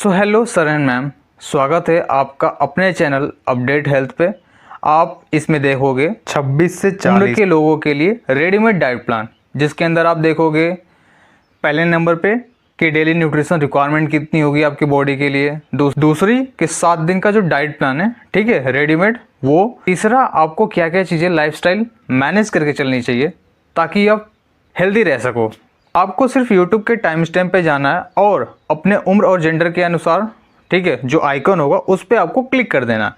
So hello sir and ma'am, स्वागत है आपका अपने चैनल अपडेट हेल्थ पे। आप इसमें देखोगे 26 से 40 उम्र के लोगों के लिए रेडीमेड डाइट प्लान, जिसके अंदर आप देखोगे पहले नंबर पे कि डेली न्यूट्रिशन रिक्वायरमेंट कितनी होगी आपकी बॉडी के लिए। दूसरी कि 7 दिन का जो डाइट प्लान है, ठीक है, रेडीमेड वो। तीसरा आपको क्या क्या चीज़ें लाइफस्टाइल मैनेज करके चलनी चाहिए ताकि आप हेल्दी रह सको। आपको सिर्फ यूट्यूब के टाइम स्टैम्प पे जाना है और अपने उम्र और जेंडर के अनुसार, ठीक है, जो आइकन होगा उस पर आपको क्लिक कर देना।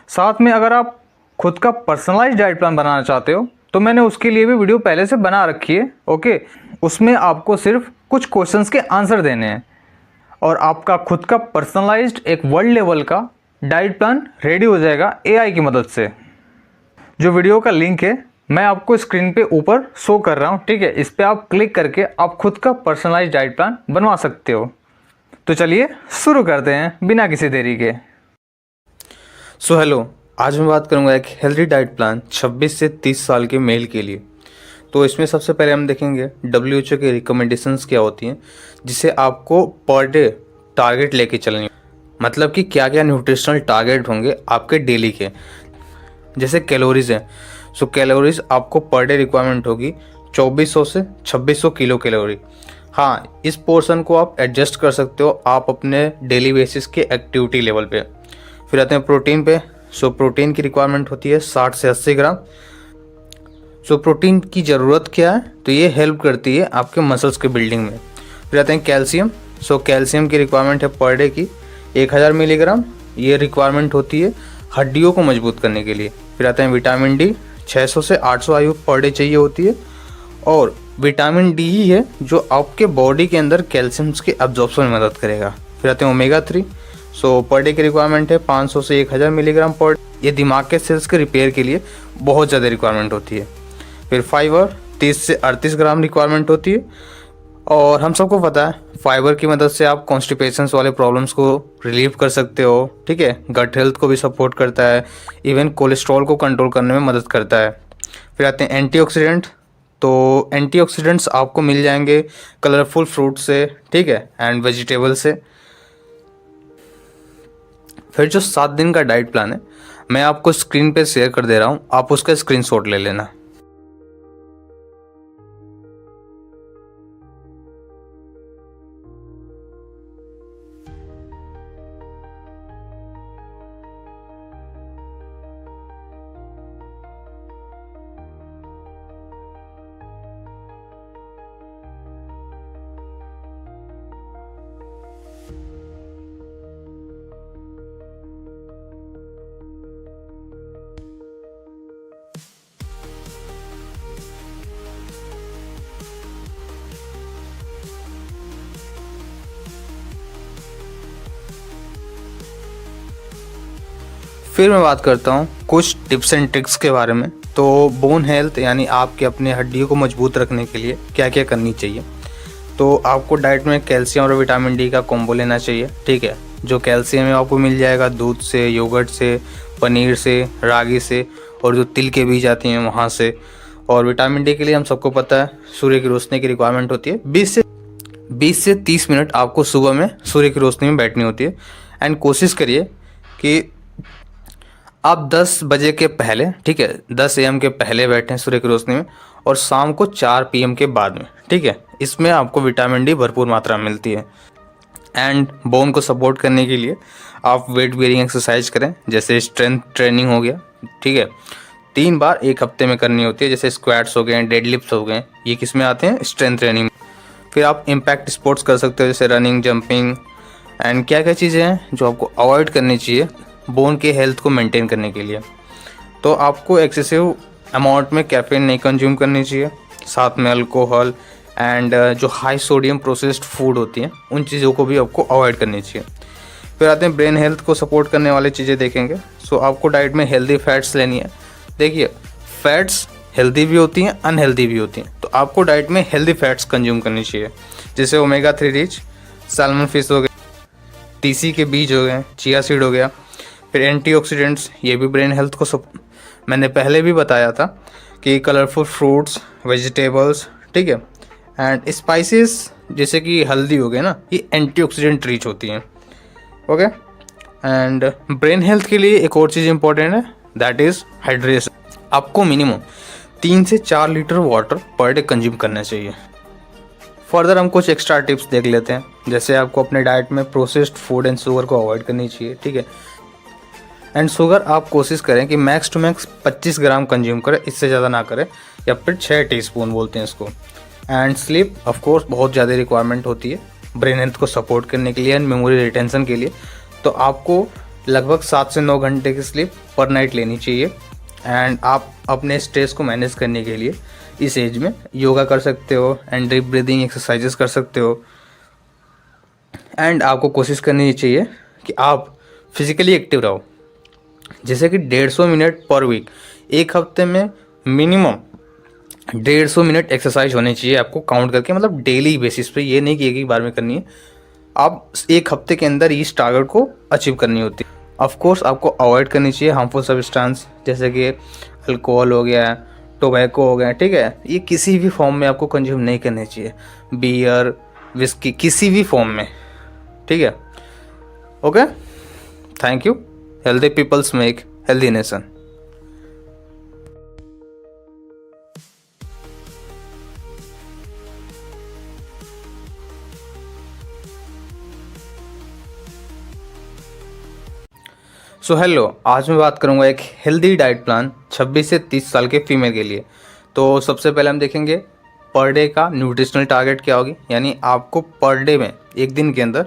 साथ में अगर आप खुद का पर्सनलाइज डाइट प्लान बनाना चाहते हो तो मैंने उसके लिए भी वीडियो पहले से बना रखी है, ओके। उसमें आपको सिर्फ कुछ क्वेश्चंस के आंसर देने हैं और आपका खुद का पर्सनलाइज्ड एक वर्ल्ड लेवल का डाइट प्लान रेडी हो जाएगा एआई की मदद से। जो वीडियो का लिंक है मैं आपको स्क्रीन पे ऊपर शो कर रहा हूँ, ठीक है। इस पर आप क्लिक करके आप खुद का पर्सनलाइज्ड डाइट प्लान बनवा सकते हो। तो चलिए शुरू करते हैं बिना किसी देरी के। सो हेलो, आज मैं बात करूँगा एक हेल्दी डाइट प्लान 26 से 30 साल के मेल के लिए। तो इसमें सबसे पहले हम देखेंगे WHO की रिकमेंडेशंस क्या होती हैं, जिसे आपको पर डे टारगेट लेके चलनी, मतलब कि क्या क्या न्यूट्रिशनल टारगेट होंगे आपके डेली के। जैसे कैलोरीज हैं, सो कैलोरीज आपको पर डे रिक्वायरमेंट होगी 2400 से 2600 किलो कैलोरी। हाँ, इस पोर्शन को आप एडजस्ट कर सकते हो आप अपने डेली बेसिस के एक्टिविटी लेवल पे। फिर आते हैं प्रोटीन पे। सो प्रोटीन की रिक्वायरमेंट होती है 60 से 80 ग्राम। सो प्रोटीन की ज़रूरत क्या है, तो ये हेल्प करती है आपके मसल्स के बिल्डिंग में। फिर आते हैं कैल्शियम। सो कैल्शियम की रिक्वायरमेंट है पर डे की 1000 मिलीग्राम। ये रिक्वायरमेंट होती है हड्डियों को मजबूत करने के लिए। फिर आते हैं विटामिन डी, 600 से 800 आयु पर डे चाहिए होती है। और विटामिन डी ही है जो आपके बॉडी के अंदर कैल्शियम्स के अब्जॉर्प्शन में मदद करेगा। फिर आते हैं ओमेगा 3। सो पर डे की रिक्वायरमेंट है 500 से 1000 मिलीग्राम पर डे। ये दिमाग के सेल्स के रिपेयर के लिए बहुत ज़्यादा रिक्वायरमेंट होती है। फिर फाइबर 30 से 38 ग्राम रिक्वायरमेंट होती है। और हम सबको पता है फाइबर की मदद से आप कॉन्स्टिपेशंस वाले प्रॉब्लम्स को रिलीव कर सकते हो, ठीक है। गट हेल्थ को भी सपोर्ट करता है, इवन कोलेस्ट्रॉल को कंट्रोल करने में मदद करता है। फिर आते हैं एंटीऑक्सीडेंट। तो एंटीऑक्सीडेंट्स आपको मिल जाएंगे कलरफुल फ्रूट से, ठीक है, एंड वेजिटेबल से। फिर जो 7 दिन का डाइट प्लान है मैं आपको स्क्रीन पे शेयर कर दे रहा हूँ, आप उसका स्क्रीनशॉट ले लेना। फिर मैं बात करता हूँ कुछ टिप्स एंड ट्रिक्स के बारे में। तो बोन हेल्थ यानी आपके अपने हड्डियों को मजबूत रखने के लिए क्या क्या करनी चाहिए। तो आपको डाइट में कैल्शियम और विटामिन डी का कॉम्बो लेना चाहिए, ठीक है। जो कैल्शियम है आपको मिल जाएगा दूध से, योगर्ट से, पनीर से, रागी से, और जो तिल के बीज आती हैं वहाँ से। और विटामिन डी के लिए हम सबको पता है सूर्य की रोशनी की रिक्वायरमेंट होती है। 20 से 30 मिनट आपको सुबह में सूर्य की रोशनी में बैठनी होती है। एंड कोशिश करिए कि आप 10 बजे के पहले, ठीक है, 10 AM के पहले बैठें सूर्य की रोशनी में, और शाम को 4 PM के बाद में, ठीक है। इसमें आपको विटामिन डी भरपूर मात्रा में मिलती है। एंड बोन को सपोर्ट करने के लिए आप वेट बेयरिंग एक्सरसाइज करें, जैसे स्ट्रेंथ ट्रेनिंग हो गया, ठीक है। 3 बार एक हफ्ते में करनी होती है, जैसे स्क्वाट्स हो गए, डेडलिफ्ट्स हो गए, ये किस में आते हैं, स्ट्रेंथ ट्रेनिंग। फिर आप इम्पैक्ट स्पोर्ट्स कर सकते हो, जैसे रनिंग, जंपिंग। एंड क्या क्या चीज़ें हैं जो आपको अवॉइड करनी चाहिए बोन के हेल्थ को मेंटेन करने के लिए। तो आपको एक्सेसिव अमाउंट में कैफीन नहीं कंज्यूम करनी चाहिए, साथ में अल्कोहल एंड जो हाई सोडियम प्रोसेस्ड फूड होती हैं उन चीज़ों को भी आपको अवॉइड करनी चाहिए। फिर आते हैं ब्रेन हेल्थ को सपोर्ट करने वाली चीज़ें देखेंगे। सो आपको डाइट में हेल्दी फैट्स लेनी है। देखिए, फैट्स हेल्दी भी होती हैं, अनहेल्दी भी होती हैं, तो आपको डाइट में हेल्दी फैट्स कंज्यूम करनी चाहिए, जैसे ओमेगा 3 रिच सैल्मन फिश हो गए, तीसी के बीज हो गए, चिया सीड हो गया। फिर एंटीऑक्सीडेंट्स, ये भी ब्रेन हेल्थ को मैंने पहले भी बताया था कि कलरफुल फ्रूट्स, वेजिटेबल्स, ठीक है, एंड स्पाइसेस जैसे कि हल्दी हो गए ना, ये एंटीऑक्सीडेंट रिच होती हैं। ओके। एंड ब्रेन हेल्थ के लिए एक और चीज़ इंपॉर्टेंट है, दैट इज़ हाइड्रेशन। आपको मिनिमम 3 से 4 litre water per day consume करना चाहिए। फर्दर हम कुछ एक्स्ट्रा टिप्स देख लेते हैं, जैसे आपको अपने डाइट में प्रोसेस्ड फूड एंड शुगर को अवॉइड करनी चाहिए, ठीक है। एंड शुगर आप कोशिश करें कि max to max 25 gram consume करें, इससे ज़्यादा ना करें, या फिर 6 टीस्पून बोलते हैं इसको। एंड स्लीप ऑफ कोर्स बहुत ज़्यादा रिक्वायरमेंट होती है ब्रेन हेल्थ को सपोर्ट करने के लिए एंड मेमोरी रिटेंशन के लिए। तो आपको लगभग 7 से 9 घंटे की स्लीप पर नाइट लेनी चाहिए। एंड आप अपने स्ट्रेस को मैनेज करने के लिए इस एज में योगा कर सकते हो एंड डीप ब्रीदिंग एक्सरसाइजेस कर सकते हो। एंड आपको कोशिश करनी चाहिए कि आप फिजिकली एक्टिव रहो, जैसे कि 150 मिनट पर वीक, एक हफ्ते में मिनिमम 150 मिनट एक्सरसाइज होनी चाहिए आपको काउंट करके, मतलब डेली बेसिस पे, ये नहीं कि एक ही बार में करनी है। आप एक हफ्ते के अंदर इस टारगेट को अचीव करनी होती है। ऑफ कोर्स आपको अवॉइड करनी चाहिए हार्मफुल सब्सटेंस, जैसे कि अल्कोहल हो गया, टोबैको हो गया, ठीक है। ये किसी भी फॉर्म में आपको कंज्यूम नहीं करनी चाहिए, बियर, विस्की, किसी भी फॉर्म में, ठीक है। Okay, thank you. Healthy peoples make healthy nation. So hello, आज मैं बात करूंगा एक हेल्दी डाइट प्लान 26 से 30 साल के फीमेल के लिए। तो सबसे पहले हम देखेंगे पर डे का न्यूट्रिशनल टारगेट क्या होगी, यानी आपको पर डे में एक दिन के अंदर,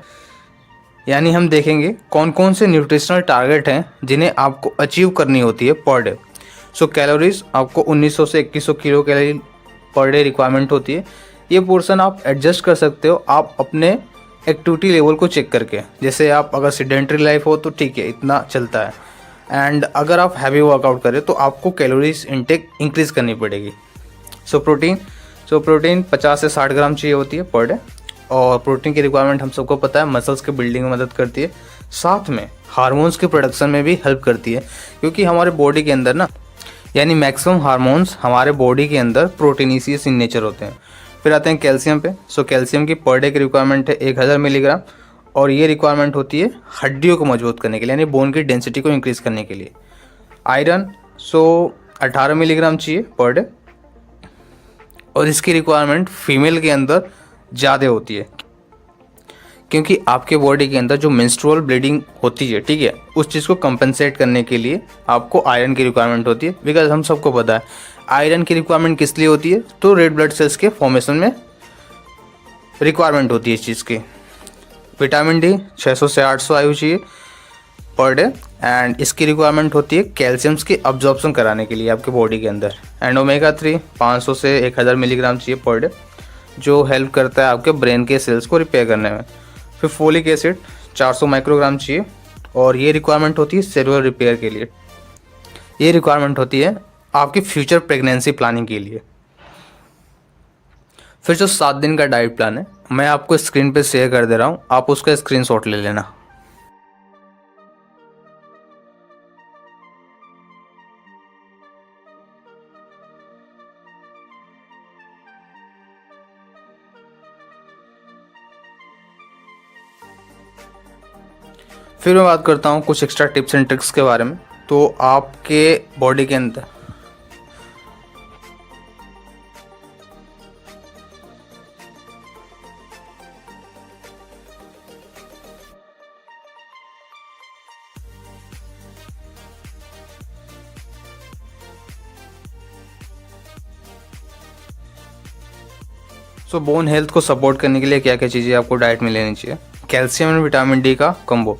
यानी हम देखेंगे कौन कौन से न्यूट्रिशनल टारगेट हैं जिन्हें आपको अचीव करनी होती है पर डे। सो कैलोरीज आपको 1900 से 2100 kilo calorie per day requirement होती है। ये पोर्शन आप एडजस्ट कर सकते हो आप अपने एक्टिविटी लेवल को चेक करके, जैसे आप अगर सीडेंटरी लाइफ हो तो ठीक है, इतना चलता है। एंड अगर आप हैवी वर्कआउट करें तो आपको कैलोरीज इनटेक इंक्रीज़ करनी पड़ेगी। सो प्रोटीन 50 से 60 ग्राम चाहिए होती है पर डे। और प्रोटीन की रिक्वायरमेंट हम सबको पता है, मसल्स के बिल्डिंग में मदद करती है, साथ में हार्मोन्स के प्रोडक्शन में भी हेल्प करती है, क्योंकि हमारे बॉडी के अंदर ना, यानी मैक्सिमम हार्मोन्स हमारे बॉडी के अंदर प्रोटीनेसियस इन नेचर होते हैं। फिर आते हैं कैल्शियम पे। सो कैल्शियम की पर डे की रिक्वायरमेंट है 1000 मिलीग्राम, और ये रिक्वायरमेंट होती है हड्डियों को मजबूत करने के लिए, यानी बोन की डेंसिटी को इंक्रीज़ करने के लिए। आयरन 18 मिलीग्राम चाहिए पर डे, और इसकी रिक्वायरमेंट फीमेल के अंदर ज़्यादा होती है, क्योंकि आपके बॉडी के अंदर जो मेंस्ट्रुअल ब्लीडिंग होती है, ठीक है, उस चीज़ को कंपनसेट करने के लिए आपको आयरन की रिक्वायरमेंट होती है। बिकॉज हम सबको पता है आयरन की रिक्वायरमेंट किस लिए होती है, तो रेड ब्लड सेल्स के फॉर्मेशन में रिक्वायरमेंट होती है इस चीज़ की। विटामिन डी 600 से 800 आयु चाहिए पर डे, एंड इसकी रिक्वायरमेंट होती है कैल्शियम्स की अब्जॉर्प्शन कराने के लिए आपके बॉडी के अंदर। एंड ओमेगा 3 500 से 1000 मिलीग्राम चाहिए पर डे, जो हेल्प करता है आपके ब्रेन के सेल्स को रिपेयर करने में। फिर फोलिक एसिड 400 माइक्रोग्राम चाहिए, और ये रिक्वायरमेंट होती है सेलुलर रिपेयर के लिए। ये रिक्वायरमेंट होती है आपकी फ्यूचर प्रेगनेंसी प्लानिंग के लिए। फिर जो 7 दिन का डाइट प्लान है, मैं आपको स्क्रीन पे शेयर कर दे रहा हूँ, आप उसका स्क्रीनशॉट ले लेना। फिर मैं बात करता हूँ कुछ एक्स्ट्रा टिप्स एंड ट्रिक्स के बारे में। तो आपके बॉडी के अंदर बोन हेल्थ को सपोर्ट करने के लिए क्या क्या चीज़ें आपको डाइट में लेनी चाहिए। कैल्शियम एंड विटामिन डी का कॉम्बो।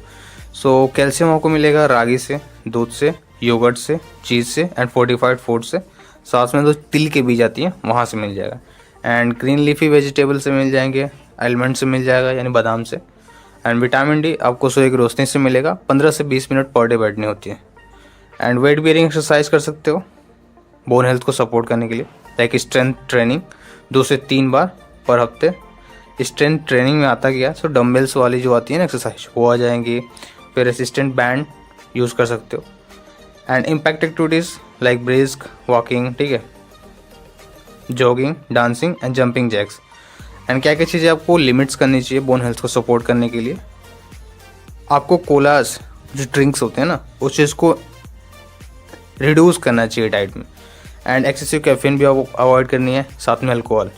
कैल्शियम आपको मिलेगा रागी से, दूध से, योगर्ट से, चीज़ से एंड फोर्टिफाइड फूड से, साथ में जो तिल के बीज आती हैं वहाँ से मिल जाएगा। एंड ग्रीन लीफी वेजिटेबल से मिल जाएंगे, आलमंड से मिल जाएगा यानी बादाम से। एंड विटामिन डी आपको सूर्य की रोशनी से मिलेगा, 15 से 20 मिनट पर डे बैठनी होती है। एंड वेट बियरिंग एक्सरसाइज कर सकते हो बोन हेल्थ को सपोर्ट करने के लिए, लाइक स्ट्रेंथ ट्रेनिंग 2 से 3 बार पर हफ्ते। स्ट्रेंथ ट्रेनिंग में आता गया सो डम्बल्स वाली जो आती है ना एक्सरसाइज वो आ जाएंगी। फिर रेसिस्टेंट बैंड यूज़ कर सकते हो। And impact activities like brisk walking, ठीक है, jogging, dancing and jumping jacks. And क्या क्या चीज़ें आपको लिमिट्स करनी चाहिए बोन हेल्थ को सपोर्ट करने के लिए। आपको कोलास जो ड्रिंक्स होते हैं ना, उस चीज़ को रिड्यूस करना चाहिए डाइट में। एंड एक्सेसिव कैफीन भी आपको अवॉइड करनी है, साथ में अल्कोहल।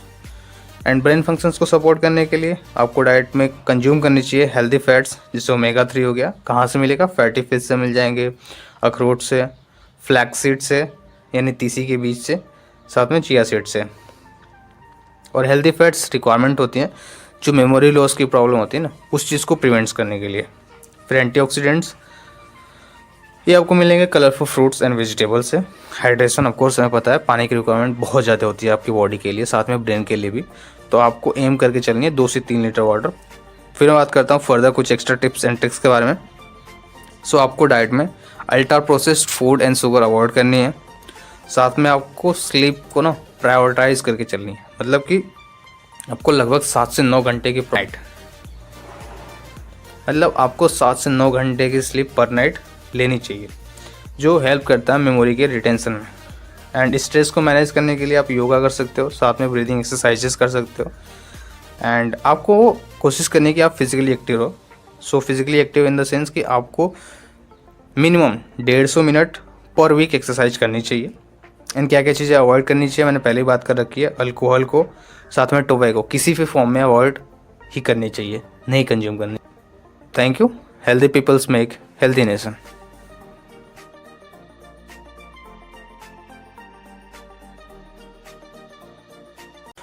एंड ब्रेन फंक्शंस को सपोर्ट करने के लिए आपको डाइट में कंज्यूम करनी चाहिए हेल्दी फैट्स, जैसे ओमेगा 3 हो गया। कहाँ से मिलेगा? फैटी फिश से मिल जाएंगे, अखरोट से, फ्लैक्स सीड से यानी तीसी के बीज से, साथ में चिया सीड से। और हेल्दी फैट्स रिक्वायरमेंट होती हैं जो मेमोरी लॉस की प्रॉब्लम होती है ना, उस चीज़ को प्रिवेंट्स करने के लिए। फिर एंटीऑक्सीडेंट्स ये आपको मिलेंगे कलरफुल फ्रूट्स एंड वेजिटेबल्स से। हाइड्रेशन ऑफ कोर्स हमें पता है पानी की रिक्वायरमेंट बहुत ज़्यादा होती है आपकी बॉडी के लिए, साथ में ब्रेन के लिए भी। तो आपको एम करके चलनी है 2 से 3 लीटर वाटर। फिर मैं बात करता हूँ फर्दर कुछ एक्स्ट्रा टिप्स एंड ट्रिक्स के बारे में। सो आपको डाइट में ultra processed food and sugar avoid करनी है। साथ में आपको स्लीप को ना प्रायोरिटाइज करके चलनी है, मतलब कि आपको लगभग 7 से 9 घंटे की नाइट, मतलब आपको 7 से 9 घंटे की स्लीप पर नाइट लेनी चाहिए, जो हेल्प करता है मेमोरी के रिटेंशन में। एंड स्ट्रेस को मैनेज करने के लिए आप योगा कर सकते हो, साथ में ब्रीदिंग एक्सरसाइजेस कर सकते हो। एंड आपको कोशिश करनी है कि आप फिजिकली एक्टिव रहो। So physically active in the sense कि आपको minimum 150 minute per week exercise करनी चाहिए। एंड क्या क्या चीज़ें अवॉइड करनी चाहिए मैंने पहले ही बात कर रखी है। अल्कोहल को, साथ में टोबैको किसी भी फॉर्म में अवॉइड ही करनी चाहिए, नहीं कंज्यूम करनी। Thank you. Healthy peoples make healthy nation.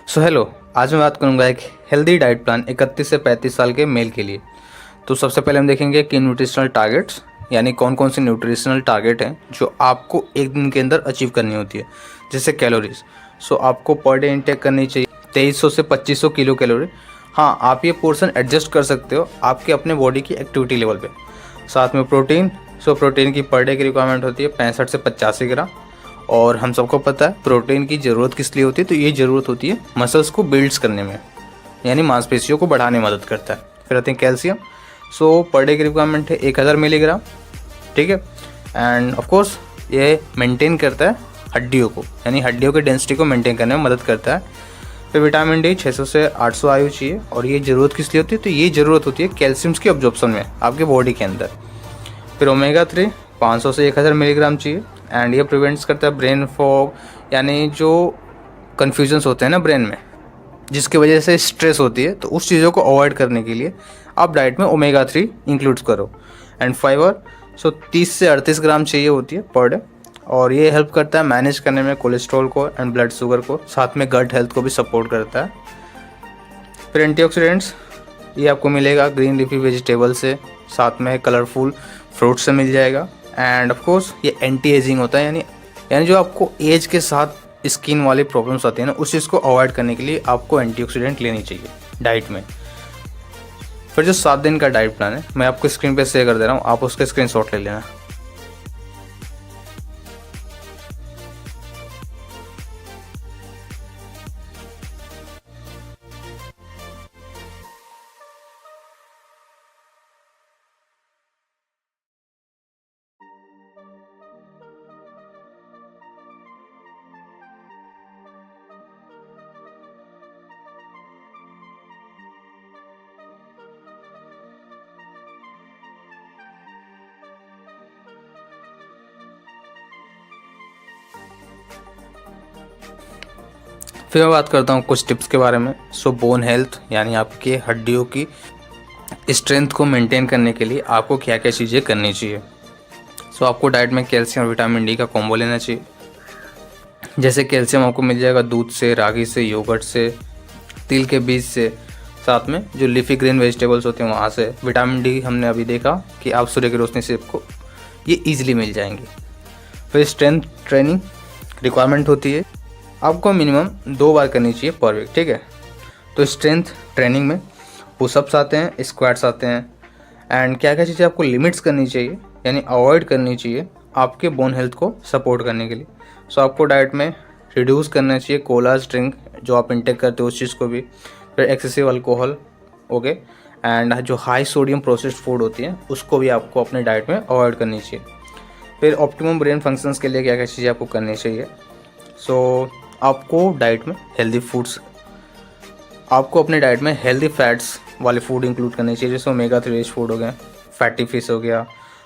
So hello, आज मैं बात करूंगा एक हेल्दी डाइट प्लान 31 से 35 साल के मेल के लिए। तो सबसे पहले हम देखेंगे कि न्यूट्रिशनल टारगेट्स, यानी कौन कौन से न्यूट्रिशनल टारगेट हैं जो आपको एक दिन के अंदर अचीव करनी होती है। जैसे कैलोरीज, सो आपको पर डे इंटेक करनी चाहिए 2300 से 2500 किलो कैलोरी। हाँ, आप ये पोर्शन एडजस्ट कर सकते हो आपके अपने बॉडी की एक्टिविटी लेवल पे। साथ में प्रोटीन, सो प्रोटीन की पर डे की रिक्वायरमेंट होती है 65 से 85 ग्राम। और हम सबको पता है प्रोटीन की ज़रूरत किस लिए होती है, तो ये ज़रूरत होती है मसल्स को बिल्ड्स करने में, यानी मांसपेशियों को बढ़ाने में मदद करता है। फिर आते हैं कैल्शियम, सो पर डे की रिक्वायरमेंट है 1000 मिलीग्राम, ठीक है। एंड ऑफ कोर्स ये मेंटेन करता है हड्डियों को, यानी हड्डियों की डेंसिटी को मेंटेन करने में मदद करता है। फिर विटामिन डी 600 से 800 आयु चाहिए। और ये ज़रूरत किस लिए होती है, तो ये ज़रूरत होती है कैल्शियम्स की ऑब्जॉर्प्शन में आपके बॉडी के अंदर। फिर ओमेगा 3 500 से 1000 मिलीग्राम चाहिए। एंड ये प्रिवेंट्स करता है ब्रेन फॉग, यानी जो कन्फ्यूजन्स होते हैं ना ब्रेन में, जिसकी वजह से स्ट्रेस होती है, तो उस चीज़ों को अवॉइड करने के लिए आप डाइट में ओमेगा 3 इंक्लूड करो। एंड फाइबर, सो 30 से 38 ग्राम चाहिए होती है पर डे। और ये हेल्प करता है मैनेज करने में कोलेस्ट्रॉल को एंड ब्लड शुगर को, साथ में गट हेल्थ को भी सपोर्ट करता है। फिर एंटीऑक्सीडेंट्स ये आपको मिलेगा ग्रीन लीफी वेजिटेबल से, साथ में कलरफुल फ्रूट से मिल जाएगा। एंड ऑफ कोर्स ये एंटी एजिंग होता है, यानी जो आपको एज के साथ स्किन वाली प्रॉब्लम्स आती है ना, उस चीज़ को अवॉइड करने के लिए आपको एंटीऑक्सीडेंट लेनी चाहिए डाइट में। फिर जो 7 दिन का डाइट प्लान है मैं आपको स्क्रीन पे शेयर कर दे रहा हूँ, आप उसका स्क्रीनशॉट ले लेना। फिर मैं बात करता हूँ कुछ टिप्स के बारे में। सो बोन हेल्थ, यानी आपके हड्डियों की स्ट्रेंथ को मेंटेन करने के लिए आपको क्या क्या चीज़ें करनी चाहिए। सो आपको डाइट में कैल्शियम और विटामिन डी का कॉम्बो लेना चाहिए। जैसे कैल्शियम आपको मिल जाएगा दूध से, रागी से, योगर्ट से, तिल के बीज से, साथ में जो लीफी ग्रीन वेजिटेबल्स होते हैं वहाँ से। विटामिन डी हमने अभी देखा कि आप सूर्य की रोशनी से आपको ये ईजिली मिल जाएंगे। फिर स्ट्रेंथ ट्रेनिंग रिक्वायरमेंट होती है, आपको मिनिमम 2 बार करनी चाहिए पर वीक, ठीक है। तो स्ट्रेंथ ट्रेनिंग में पुशअप्स आते हैं, स्क्वाट्स आते हैं। एंड क्या क्या चीज़ें आपको लिमिट्स करनी चाहिए, यानी अवॉइड करनी चाहिए आपके बोन हेल्थ को सपोर्ट करने के लिए। सो आपको डाइट में रिड्यूस करना चाहिए कोलाज ड्रिंक जो आप इंटेक करते हो उस चीज़ को भी। फिर एक्सेसिव अल्कोहल, ओके। एंड जो हाई सोडियम प्रोसेस्ड फूड होती है उसको भी आपको अपने डाइट में अवॉइड करनी चाहिए। फिर ऑप्टिमम ब्रेन फंक्शंस के लिए क्या क्या चीज़ें आपको करनी चाहिए। सो आपको डाइट में हेल्दी फूड्स, आपको अपने डाइट में हेल्दी फैट्स वाले फूड इंक्लूड करने चाहिए, जैसे ओमेगा 3 रिच फूड हो गए, फैटी फिश हो गया,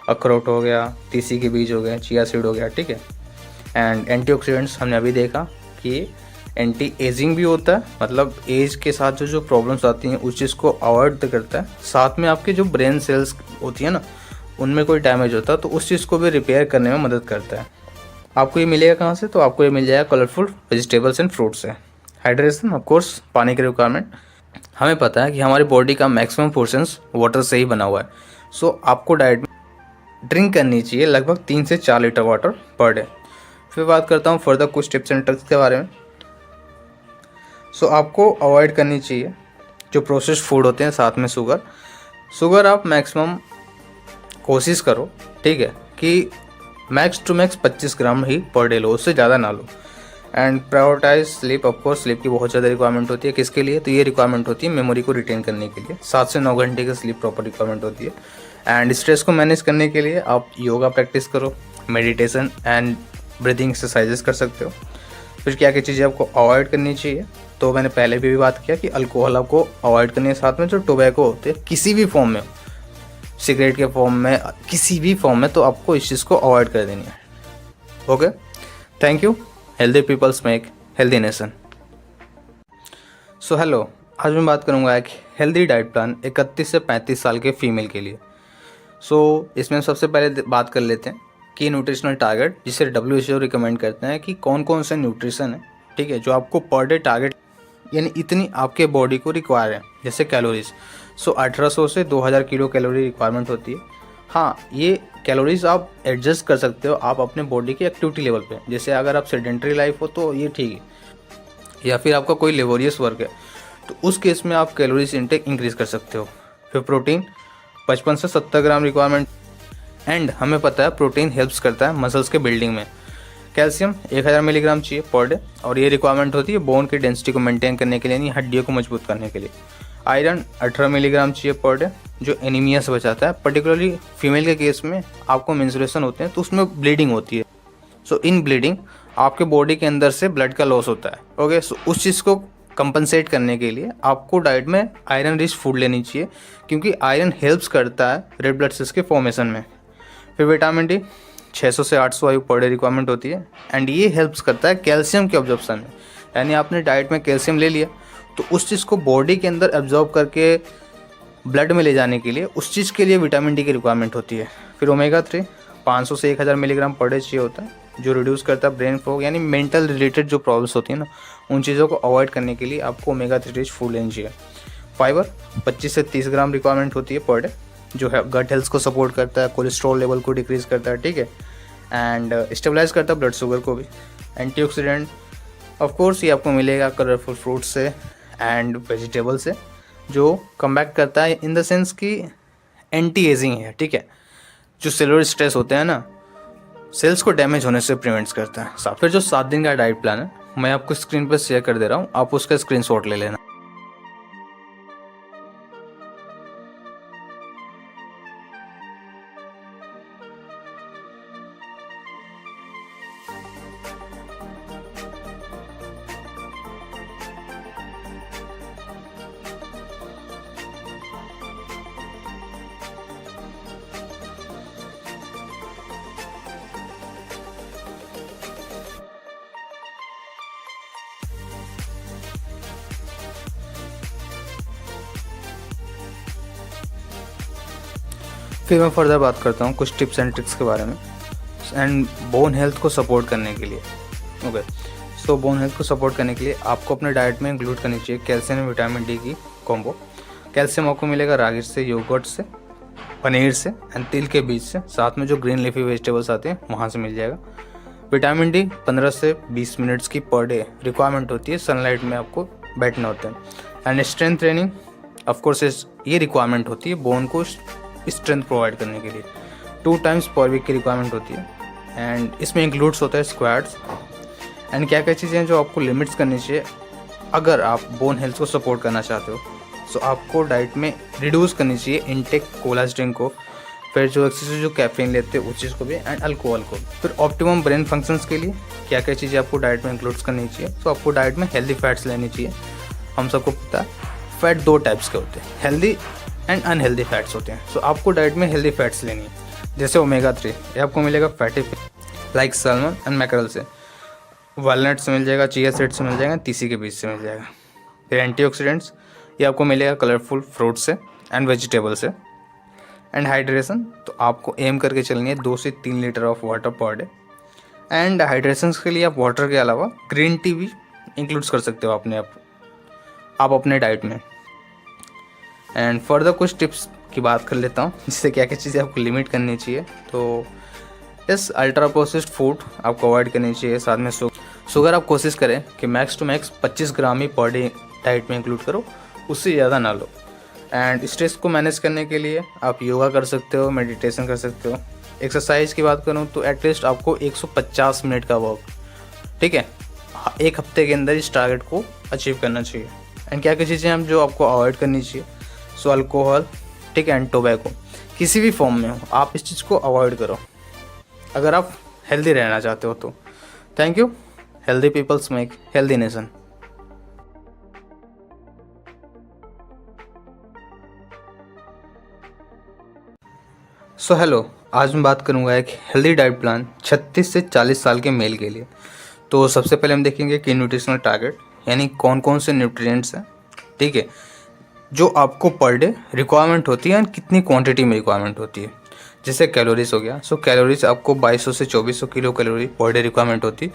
अखरोट हो गया, तीसी के बीज हो गए, चिया सीड हो गया, ठीक है। एंड एंटीऑक्सीडेंट्स हमने अभी देखा कि एंटी एजिंग भी होता है, मतलब एज के साथ जो प्रॉब्लम्स आती हैं उस चीज़ को अवॉइड करता है। साथ में आपके जो ब्रेन सेल्स होती है ना, उनमें कोई डैमेज होता है तो उस चीज़ को भी रिपेयर करने में मदद करता है। आपको ये मिलेगा कहाँ से? तो आपको ये मिल जाएगा कलरफुल वेजिटेबल्स एंड फ्रूट से। हाइड्रेशन, ऑफ कोर्स पानी की रिक्वायरमेंट। हमें पता है कि हमारी बॉडी का मैक्सिमम पोर्शंस वाटर से ही बना हुआ है। सो आपको डाइट में ड्रिंक करनी चाहिए लगभग 3 से 4 लीटर वाटर पर डे। फिर बात करता हूँ फर्दर कुछ टिप्स एंड ट्रिक्स के बारे में। सो आपको अवॉइड करनी चाहिए जो प्रोसेस्ड फूड होते हैं, साथ में शुगर आप मैक्सिमम कोशिश करो, ठीक है, कि मैक्स टू मैक्स 25 ग्राम ही पर डे लो, उससे ज़्यादा ना लो। And prioritise sleep. Of course sleep की बहुत ज़्यादा रिक्वायरमेंट होती है। किसके लिए? तो ये रिक्वायरमेंट होती है मेमोरी को रिटेन करने के लिए। 7 से 9 घंटे की स्लीप प्रॉपर रिक्वायरमेंट होती है। एंड स्ट्रेस को मैनेज करने के लिए आप योगा प्रैक्टिस करो, मेडिटेशन एंड ब्रीदिंग एक्सरसाइजेस कर सकते हो। फिर क्या क्या चीज़ें आपको अवॉइड करनी चाहिए? तो मैंने पहले भी बात किया कि अल्कोहल आपको अवॉइड करनी है। साथ में जो टोबैको होते हैं किसी भी फॉर्म में, सिगरेट के फॉर्म में, किसी भी फॉर्म में, तो आपको इस चीज़ को अवॉइड कर देनी है। Okay, thank you. Healthy peoples make healthy nation. So hello, आज मैं बात करूंगा एक हेल्दी डाइट प्लान 31 से 35 साल के फीमेल के लिए। सो इसमें सबसे पहले बात कर लेते हैं कि न्यूट्रिशनल टारगेट, जिसे WHO रिकमेंड करते हैं कि कौन कौन से न्यूट्रिशन है, ठीक है, जो आपको पर डे टारगेट यानी इतनी आपके बॉडी को रिक्वायर है। जैसे कैलोरीज, सो 1800 से 2000 किलो कैलोरी रिक्वायरमेंट होती है। हाँ, ये कैलोरीज आप एडजस्ट कर सकते हो आप अपने बॉडी के एक्टिविटी लेवल पे। जैसे अगर आप सेडेंटरी लाइफ हो तो ये ठीक है, या फिर आपका कोई लेबोरियस वर्क है तो उस केस में आप कैलोरीज इंटेक इंक्रीज कर सकते हो। फिर प्रोटीन 55 से 70 ग्राम रिक्वायरमेंट। एंड हमें पता है प्रोटीन हेल्प्स करता है मसल्स के बिल्डिंग में। कैल्शियम 1000 मिलीग्राम चाहिए पर डे, और ये रिक्वायरमेंट होती है बोन की डेंसिटी को मेंटेन करने के लिए, यानी हड्डियों को मजबूत करने के लिए। आयरन 18 मिलीग्राम चाहिए पर डे, जो एनीमिया से बचाता है। पर्टिकुलरली फीमेल के केस में आपको मेंस्ट्रुएशन होते हैं तो उसमें ब्लीडिंग होती है। सो इन ब्लीडिंग आपके बॉडी के अंदर से ब्लड का लॉस होता है। ओके, सो उस चीज़ को कंपनसेट करने के लिए आपको डाइट में आयरन रिच फूड लेनी चाहिए, क्योंकि आयरन हेल्प्स करता है रेड ब्लड सेल्स के फॉर्मेशन में। फिर विटामिन डी 600 से 800 IU पर डे रिक्वायरमेंट होती है। एंड ये हेल्प्स करता है कैल्शियम के ऑब्जॉर्प्शन में, यानी आपने डाइट में कैल्शियम ले लिया तो उस चीज़ को बॉडी के अंदर एब्जॉर्ब करके ब्लड में ले जाने के लिए, उस चीज़ के लिए विटामिन डी की रिक्वायरमेंट होती है। फिर ओमेगा 3 500 से 1000 मिलीग्राम पर डे चाहिए होता है, जो रिड्यूस करता है ब्रेन फॉग, यानी मेंटल रिलेटेड जो प्रॉब्लम्स होती है ना, उन चीज़ों को अवॉइड करने के लिए आपको ओमेगा 3 रिच फूड लेनी चाहिए। फाइबर 25 से 30 ग्राम रिक्वायरमेंट होती है पर डे, जो है गट हेल्थ को सपोर्ट करता है, कोलेस्ट्रॉल लेवल को डिक्रीज़ करता है, ठीक है, एंड स्टेबलाइज करता है ब्लड शुगर को भी। एंटीऑक्सीडेंट ऑफ कोर्स ये आपको मिलेगा कलरफुल फ्रूट से एंड वेजिटेबल से, जो कमबैक करता है इन द सेंस कि एंटी एजिंग है, ठीक है। जो सेलुलर स्ट्रेस होते हैं ना, सेल्स को डैमेज होने से प्रिवेंट्स करता है। फिर जो 7 दिन का डाइट प्लान है मैं आपको स्क्रीन पर शेयर कर दे रहा हूँ, आप उसका स्क्रीनशॉट ले लेना। फिर मैं फर्दर बात करता हूँ कुछ टिप्स एंड ट्रिक्स के बारे में एंड बोन हेल्थ को सपोर्ट करने के लिए। ओके, सो बोन हेल्थ को सपोर्ट करने के लिए आपको अपने डाइट में इंक्लूड करनी चाहिए कैल्शियम और विटामिन डी की कॉम्बो। कैल्शियम आपको मिलेगा रागी से, योगर्ट से, पनीर से एंड तिल के बीज से, साथ में जो ग्रीन लीफी वेजिटेबल्स आते हैं वहाँ से मिल जाएगा। विटामिन डी 15 से 20 मिनट्स की पर डे रिक्वायरमेंट होती है, सनलाइट में आपको बैठना होता है। एंड स्ट्रेंथ ट्रेनिंग ऑफकोर्स ये रिक्वायरमेंट होती है बोन को स्ट्रेंथ प्रोवाइड करने के लिए, 2 टाइम्स पर वीक की रिक्वायरमेंट होती है। एंड इसमें इंक्लूड्स होता है स्क्वाट्स। एंड क्या क्या चीज़ें हैं जो आपको लिमिट्स करनी चाहिए अगर आप बोन हेल्थ को सपोर्ट करना चाहते हो। सो आपको डाइट में रिड्यूस करनी चाहिए इनटेक कोला ड्रिंक को, फिर जो एक्सेसिव जो कैफीन लेते हैं उस चीज़ को भी, एंड अल्कोहल को। फिर ऑप्टिमम ब्रेन फंक्शंस के लिए क्या क्या चीज़ें आपको डाइट में इंक्लूड्स करनी चाहिए। तो आपको डाइट में हेल्दी फैट्स लेनी चाहिए। हम सबको पता है फैट 2 टाइप्स के होते हैं, हेल्दी एंड अनहेल्दी फैट्स होते हैं। सो आपको डाइट में हेल्दी फैट्स लेनी है, जैसे ओमेगा 3 ये आपको मिलेगा fatty fish like salmon and mackerel से, वालनट से मिल जाएगा, चिया सीड से मिल जाएगा, तीसी के बीज से मिल जाएगा। फिर एंटीऑक्सीडेंट्स ये आपको मिलेगा कलरफुल फ्रूट से एंड वेजिटेबल से। एंड हाइड्रेशन तो आपको एम करके चलनी है 2 से 3 litre of water per day. And hydration के लिए आप वाटर के अलावा ग्रीन टी भी इंक्लूड कर सकते हो आप अपने डाइट में। एंड फर्दर कुछ टिप्स की बात कर लेता हूँ, जिससे क्या क्या चीज़ें आपको लिमिट करनी चाहिए। तो इस अल्ट्रा प्रोसेस्ड फूड आपको अवॉइड करनी चाहिए। साथ में शुगर आप कोशिश करें कि मैक्स टू मैक्स 25 ग्राम ही पर डे डाइट में इंक्लूड करो, उससे ज़्यादा ना लो। एंड स्ट्रेस को मैनेज करने के लिए आप योगा कर सकते हो, मेडिटेशन कर सकते हो। एक्सरसाइज की बात करूँ तो एटलीस्ट आपको 150 मिनट का वर्क, ठीक है, एक हफ्ते के अंदर इस टारगेट को अचीव करना चाहिए। एंड क्या क्या चीज़ें हम जो आपको अवॉइड करनी चाहिए, सो अल्कोहल, ठीक है, एंड टोबैको किसी भी फॉर्म में हो, आप इस चीज़ को अवॉइड करो अगर आप हेल्दी रहना चाहते हो तो। Thank you. Healthy peoples make healthy nation. So hello, आज मैं बात करूंगा एक हेल्दी डाइट प्लान 36 से 40 साल के मेल के लिए। तो सबसे पहले हम देखेंगे कि न्यूट्रिशनल टारगेट, यानी कौन कौन से न्यूट्रिएंट्स हैं, ठीक है, जो आपको पर डे रिक्वायरमेंट होती है एंड कितनी क्वांटिटी में रिक्वायरमेंट होती है। जैसे कैलोरीज हो गया, सो कैलोरीज आपको 2200 से 2400 kilo calorie per day requirement होती है।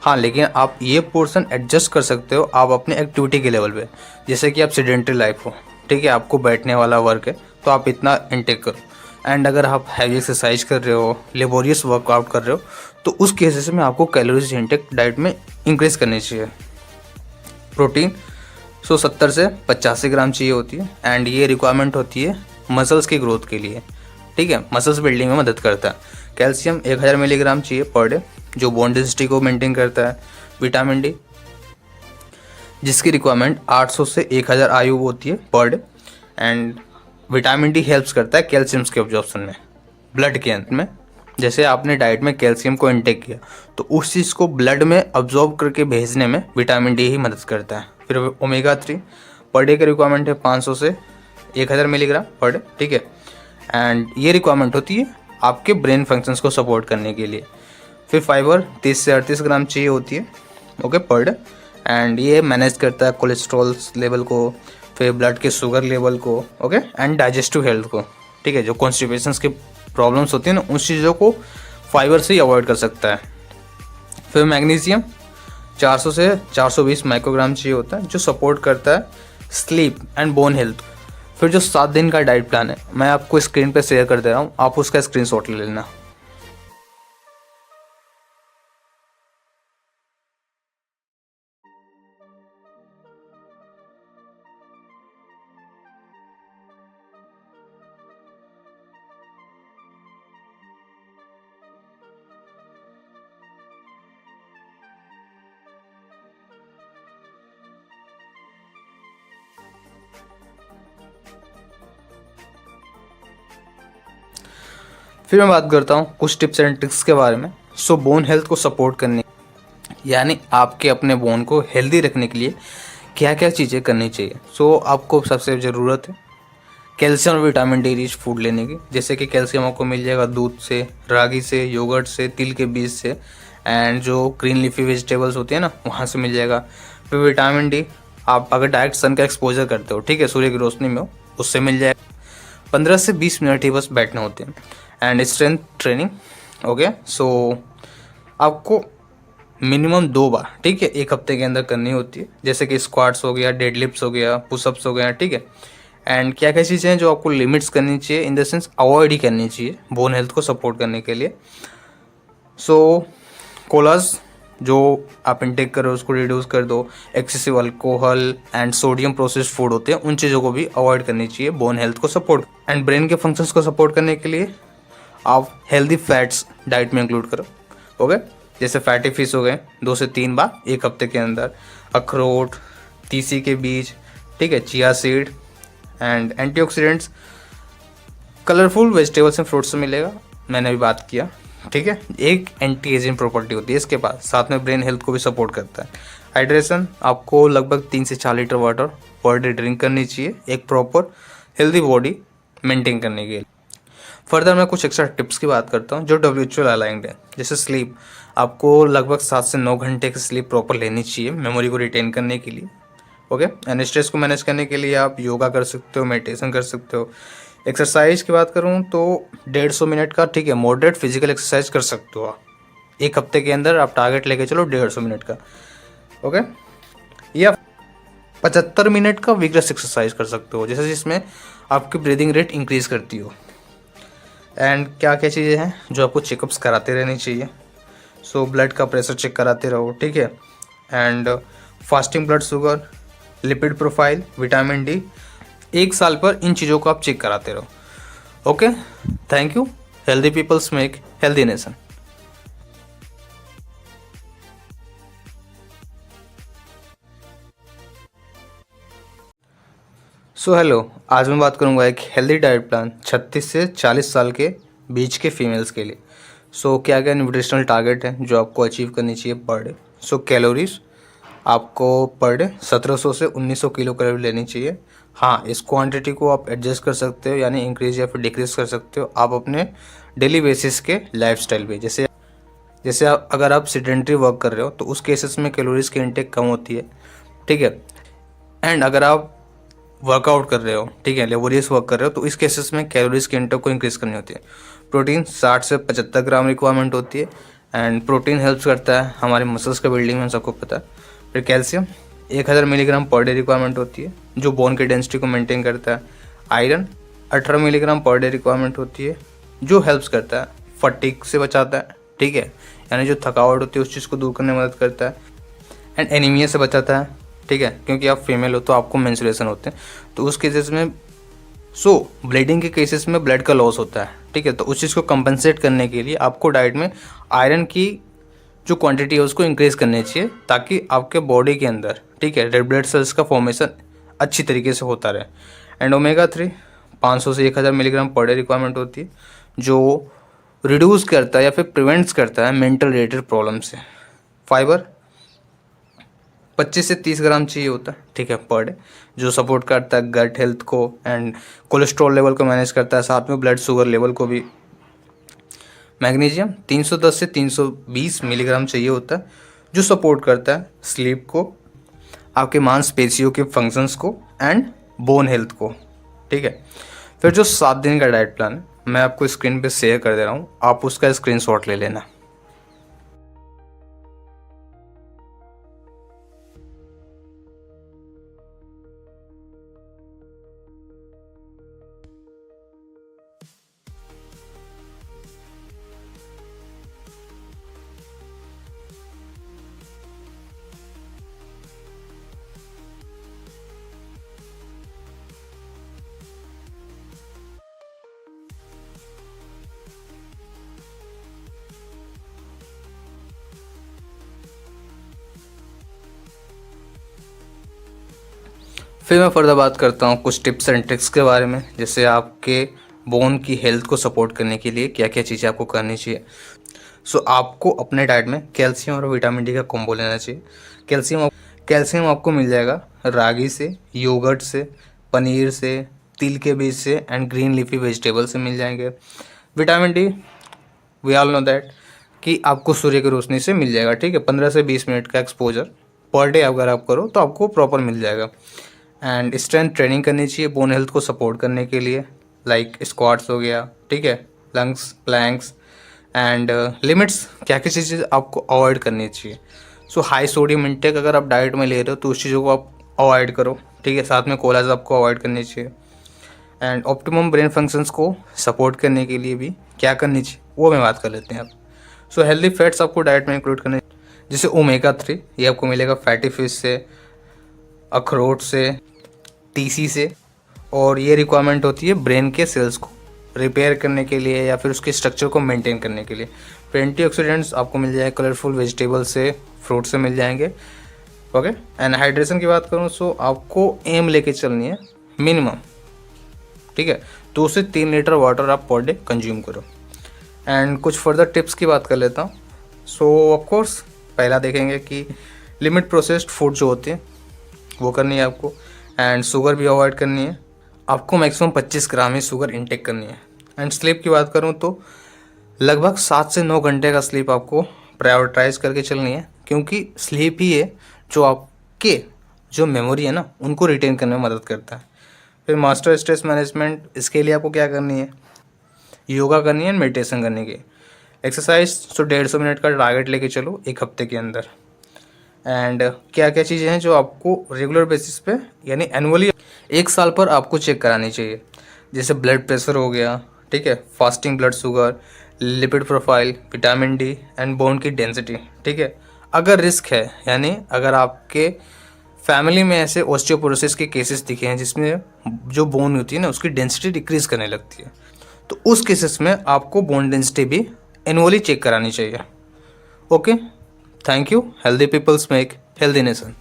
हाँ, लेकिन आप ये पोर्शन एडजस्ट कर सकते हो आप अपने एक्टिविटी के लेवल पे। जैसे कि आप सेडेंटरी लाइफ हो, ठीक है, आपको बैठने वाला वर्क है, तो आप इतना इनटेक करो। एंड अगर आप हैवी एक्सरसाइज कर रहे हो, लेबोरियस वर्कआउट कर रहे हो, तो उस केसेस में आपको कैलोरीज इनटेक डाइट में इंक्रीज करनी चाहिए। प्रोटीन 70 से 85 ग्राम चाहिए होती है। एंड ये रिक्वायरमेंट होती है मसल्स की ग्रोथ के लिए, ठीक है, मसल्स बिल्डिंग में मदद करता है। कैल्शियम 1000 मिलीग्राम चाहिए पर डे, जो बोन डेंसिटी को मेंटेन करता है। विटामिन डी, जिसकी रिक्वायरमेंट 800 से 1000 आयु होती है per day. And vitamin D helps करता है कैल्शियम्स के ऑब्जॉर्प्शन में ब्लड के अंदर में। जैसे आपने डाइट में कैल्शियम को इंटेक किया, तो उस चीज़ को ब्लड में अब्जॉर्ब करके भेजने में विटामिन डी ही मदद करता है। फिर ओमेगा 3 पर डे की रिक्वायरमेंट है 500 से 1000 मिलीग्राम पर डे, ठीक है। एंड ये रिक्वायरमेंट होती है आपके ब्रेन फंक्शंस को सपोर्ट करने के लिए। फिर फाइबर 30 से 38 ग्राम चाहिए होती है, ओके, पर डे। एंड ये मैनेज करता है कोलेस्ट्रॉल लेवल को, फिर ब्लड के शुगर लेवल को, ओके, एंड डाइजेस्टिव हेल्थ को, ठीक है। जो कॉन्स्टिपेशंस की प्रॉब्लम्स होती है ना, उन चीज़ों को फाइबर से ही अवॉइड कर सकता है। फिर मैग्नीशियम 400 से 420 माइक्रोग्राम चाहिए होता है, जो सपोर्ट करता है स्लीप एंड बोन हेल्थ। फिर जो 7 दिन का डाइट प्लान है, मैं आपको स्क्रीन पे शेयर कर दे रहा हूँ, आप उसका स्क्रीनशॉट ले लेना। फिर मैं बात करता हूँ कुछ टिप्स एंड ट्रिक्स के बारे में। सो बोन हेल्थ को सपोर्ट करने, यानी आपके अपने बोन को हेल्दी रखने के लिए क्या क्या चीज़ें करनी चाहिए। सो आपको सबसे ज़रूरत है कैल्शियम और विटामिन डी रिच फूड लेने की। जैसे कि कैल्शियम आपको मिल जाएगा दूध से, रागी से, योगर्ट से, तिल के बीज से, एंड जो ग्रीन लीफी वेजिटेबल्स होती है ना, वहाँ से मिल जाएगा। फिर विटामिन डी आप अगर डायरेक्ट सन का एक्सपोजर करते हो, ठीक है, सूर्य की रोशनी में हो, उससे मिल जाएगा। 15 से 20 मिनट ही बस बैठने होते हैं। एंड स्ट्रेंथ ट्रेनिंग, ओके, सो आपको मिनिमम 2 बार, ठीक है, एक हफ्ते के अंदर करनी होती है। जैसे कि स्क्वाट्स हो गया, डेडलिफ्ट्स हो गया, पुशअप्स हो गया, ठीक है। एंड क्या क्या चीज़ें हैं जो आपको लिमिट्स करनी चाहिए, इन द सेंस अवॉइड ही करनी चाहिए बोन हेल्थ को सपोर्ट करने के लिए। सो कोलाज जो आप इंटेक करो उसको रिड्यूस कर दो। Excessive alcohol and sodium processed food होते हैं, उन चीज़ों को भी अवॉइड करनी चाहिए बोन हेल्थ को सपोर्ट। एंड ब्रेन के फंक्शंस को सपोर्ट करने के लिए आप हेल्दी फैट्स डाइट में इंक्लूड करो, ओके। जैसे फैटी फिश हो गए 2 से 3 बार एक हफ्ते के अंदर, अखरोट, तीसी के बीज, ठीक है, chia seed. And antioxidants colourful vegetables and fruits से मिलेगा, मैंने अभी बात किया, ठीक है। एक एंटी एजिंग प्रॉपर्टी होती है इसके पास, साथ में ब्रेन हेल्थ को भी सपोर्ट करता है। हाइड्रेशन आपको लगभग 3 से 4 litre water per day drink करनी चाहिए एक प्रॉपर हेल्दी बॉडी मेंटेन करने के लिए। फर्दर मैं कुछ एक्स्ट्रा टिप्स की बात करता हूँ जो WHO अलाइंड है। जैसे स्लीप, आपको लगभग 7 से 9 घंटे की स्लीप प्रॉपर लेनी चाहिए मेमोरी को रिटेन करने के लिए। ओके, एंड स्ट्रेस को मैनेज करने के लिए आप योगा कर सकते हो, मेडिटेशन कर सकते हो। एक्सरसाइज की बात करूँ तो 150 मिनट का, ठीक है, मॉडरेट फिजिकल एक्सरसाइज कर सकते हो आप। एक हफ्ते के अंदर आप टारगेट लेके चलो 150 मिनट का। ओके, या 75 मिनट का विग्रस एक्सरसाइज कर सकते हो, जैसे जिसमें आपकी ब्रीदिंग रेट इंक्रीज करती हो। एंड क्या क्या चीज़ें हैं जो आपको चेकअप्स कराते रहनी चाहिए। सो ब्लड का प्रेशर चेक कराते रहो, ठीक है, and fasting blood sugar, lipid profile, vitamin D, 1 साल पर इन चीज़ों को आप चेक कराते रहो। Okay, thank you. Healthy peoples make healthy nation. So hello, आज मैं बात करूंगा एक हेल्दी डाइट प्लान 36 से 40 साल के बीच के फीमेल्स के लिए। सो क्या क्या न्यूट्रिशनल टारगेट है जो आपको अचीव करनी चाहिए पर डे। सो कैलोरीज आपको पर डे 1700 से 1900 किलो कैलोरी लेनी चाहिए। हाँ, इस क्वांटिटी को आप एडजस्ट कर सकते हो, यानी इंक्रीज या फिर डिक्रीज कर सकते हो आप अपने डेली बेसिस के लाइफस्टाइल पे। जैसे अगर आप सिडेंट्री वर्क कर रहे हो तो उस केसेस में कैलोरीज की इंटेक कम होती है, ठीक है। एंड अगर आप वर्कआउट कर रहे हो, ठीक है, लेबोरियस वर्क कर रहे हो, तो इस केसेस में कैलोरीज की इंटेक को इंक्रीज करनी होती है। प्रोटीन 60 से 75 ग्राम रिक्वायरमेंट होती है। एंड प्रोटीन हेल्प्स करता है हमारे मसल्स का बिल्डिंग में, सबको पता है। फिर calcium 1000 milligram per day requirement होती है जो बोन की डेंसिटी को मेंटेन करता है। Iron 18 milligram per day requirement होती है जो हेल्प्स करता है, फटीग से बचाता है, ठीक है, यानी जो थकावट होती है उस चीज़ को दूर करने में मदद करता है। एंड एनीमिया से बचाता है, ठीक है, क्योंकि आप फीमेल हो तो आपको मेंस्ट्रुएशन होते हैं, तो उस केसेस में ब्लीडिंग के केसेस में ब्लड का लॉस होता है, ठीक है। तो उस चीज़ को कंपनसेट करने के लिए आपको डाइट में आयरन की जो क्वांटिटी है उसको इंक्रीज करनी चाहिए, ताकि आपके बॉडी के अंदर, ठीक है, रेड ब्लड सेल्स का फॉर्मेशन अच्छी तरीके से होता रहे। एंड ओमेगा 3 500 से 1000 मिलीग्राम पर डे रिक्वायरमेंट होती है जो रिड्यूस करता है या फिर प्रिवेंट्स करता है मेंटल रिलेटेड प्रॉब्लम से। फाइबर 25 से 30 ग्राम चाहिए होता है, ठीक है, पर डे, जो सपोर्ट करता है गट हेल्थ को एंड कोलेस्ट्रॉल लेवल को मैनेज करता है, साथ में ब्लड शुगर लेवल को भी। मैग्नीशियम 310 से 320 मिलीग्राम चाहिए होता है जो सपोर्ट करता है स्लीप को, आपके मांसपेशियों के फंक्शंस को एंड बोन हेल्थ को, ठीक है। फिर जो 7 दिन का डाइट प्लान है मैं आपको स्क्रीन पे शेयर कर दे रहा हूँ, आप उसका स्क्रीनशॉट ले लेना। फिर मैं फर्दर बात करता हूँ कुछ टिप्स एंड ट्रिक्स के बारे में, जैसे आपके बोन की हेल्थ को सपोर्ट करने के लिए क्या क्या चीज़ें आपको करनी चाहिए। सो आपको अपने डाइट में कैल्शियम और विटामिन डी का कॉम्बो लेना चाहिए। कैल्शियम आपको मिल जाएगा रागी से, योगर्ट से, पनीर से, तिल के बीज से एंड ग्रीन लीफी वेजिटेबल से मिल जाएंगे। Vitamin D we all know that कि आपको सूर्य की रोशनी से मिल जाएगा, ठीक है। 15 से 20 मिनट का एक्सपोजर पर डे अगर आप करो तो आपको प्रॉपर मिल जाएगा। एंड स्ट्रेंथ ट्रेनिंग करनी चाहिए बोन हेल्थ को सपोर्ट करने के लिए, लाइक स्क्वाट्स हो गया, ठीक है, लंग्स, प्लैंक्स एंड लिमिट्स, क्या क्या चीज़ें आपको अवॉइड करनी चाहिए। सो हाई सोडियम इंटेक अगर आप डाइट में ले रहे हो तो उस चीज़ों को आप अवॉइड करो, ठीक है, साथ में कोलाज आपको अवॉइड करनी चाहिए। एंड ऑप्टिमम ब्रेन फंक्शंस को सपोर्ट करने के लिए भी क्या करनी चाहिए वो मैं बात कर लेते हैं आप। सो हेल्दी फैट्स आपको डाइट में इंक्लूड करने, जैसे ओमेगा 3 ये आपको मिलेगा फैटी फिश से, अखरोट से, टीसी से, और ये रिक्वायरमेंट होती है ब्रेन के सेल्स को रिपेयर करने के लिए या फिर उसके स्ट्रक्चर को मेंटेन करने के लिए। फिर एंटीऑक्सीडेंट्स आपको मिल जाएगा कलरफुल वेजिटेबल से, फ्रूट से मिल जाएंगे। ओके, एंड हाइड्रेशन की बात करूँ तो आपको एम लेके चलनी है मिनिमम, ठीक है, 2 से 3 लीटर वाटर आप पर डे कंज्यूम करो। एंड कुछ फर्दर टिप्स की बात कर लेता हूँ। सो ऑफकोर्स पहला देखेंगे कि लिमिट प्रोसेस्ड फूड जो होते हैं वो करनी है आपको, एंड शुगर भी अवॉइड करनी है। आपको मैक्सिमम 25 ग्राम ही शुगर इनटेक करनी है। एंड स्लीप की बात करूँ तो लगभग 7 से 9 घंटे का स्लीप आपको प्रायोरिटाइज करके चलनी है, क्योंकि स्लीप ही है जो आपके जो मेमोरी है ना उनको रिटेन करने में मदद करता है। फिर मास्टर स्ट्रेस मैनेजमेंट, इसके लिए आपको क्या करनी है, योगा करनी है, मेडिटेशन करनी है। एक्सरसाइज तो 150 मिनट का टारगेट लेके चलो एक हफ्ते के अंदर। एंड क्या क्या चीज़ें हैं जो आपको रेगुलर बेसिस पे यानी एनुअली 1 साल पर आपको चेक करानी चाहिए, जैसे ब्लड प्रेशर हो गया, ठीक है, fasting blood sugar, lipid profile, vitamin D and bone की डेंसिटी, ठीक है। अगर रिस्क है यानी अगर आपके फैमिली में ऐसे ऑस्टियोपोरोसिस के केसेस दिखे हैं जिसमें जो बोन होती है ना उसकी डेंसिटी डिक्रीज करने लगती है, तो उस केसेस में आपको बोन डेंसिटी भी एनुअली चेक करानी चाहिए। Okay, thank you. Healthy peoples make healthy nation.